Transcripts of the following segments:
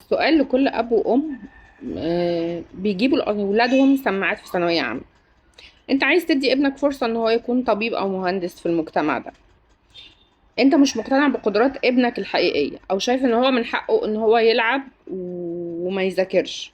سؤال لكل اب وام. بيجيبوا لاولادهم سماعات في ثانويه عامه. انت عايز تدي ابنك فرصه ان هو يكون طبيب او مهندس في المجتمع ده. انت مش مقتنع بقدرات ابنك الحقيقيه، او شايف ان هو من حقه ان هو يلعب وما يذاكرش.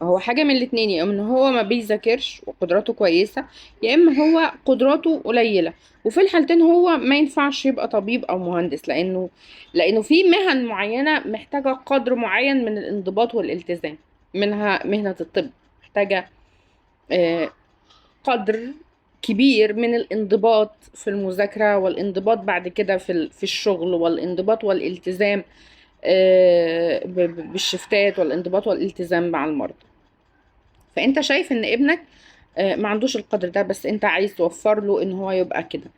هو حاجه من الاتنين، يا اما ان هو ما بيذاكرش وقدراته كويسه، يا اما هو قدراته قليله. وفي الحالتين هو ما ينفعش يبقى طبيب او مهندس، لانه في مهن معينه محتاجه قدر معين من الانضباط والالتزام. منها مهنه الطب، محتاجه آه، قدر كبير من الانضباط في المذاكره، والانضباط بعد كده في الشغل، والانضباط والالتزام بالشفتات، والانضباط والالتزام مع المرضى. فانت شايف ان ابنك ما عندوش القدر ده، بس انت عايز توفر له ان هو يبقى كده.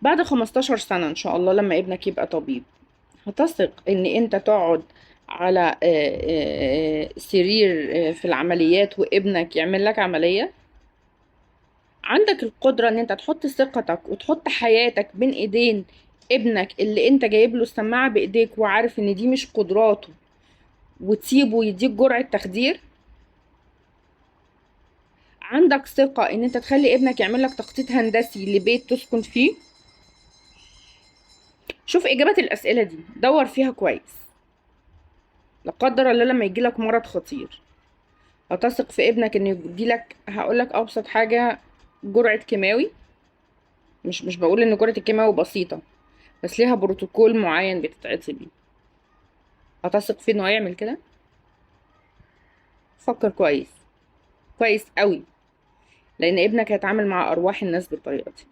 بعد 15 سنة ان شاء الله لما ابنك يبقى طبيب، هتثق ان انت تقعد على سرير في العمليات وابنك يعمل لك عملية؟ عندك القدرة ان انت تحط ثقتك وتحط حياتك بين ايدين ابنك اللي انت جايب له السماعة بايديك وعارف ان دي مش قدراته، وتسيبه يديك جرعة تخدير؟ عندك ثقة ان انت تخلي ابنك يعمل لك تخطيط هندسي لبيت تسكن فيه؟ شوف اجابات الاسئلة دي، دور فيها كويس. لا قدر الله لما يجيلك مرض خطير، هتثق في ابنك انه يديلك، هقولك ابسط حاجة، جرعة كيماوي؟ مش بقول ان جرعة الكيماوي بسيطة، بس ليها بروتوكول معين بتتعطي بيه. هتثق فيه انه هيعمل كده؟ فكر كويس، كويس قوي، لان ابنك هيتعامل مع ارواح الناس بالطريقة دي.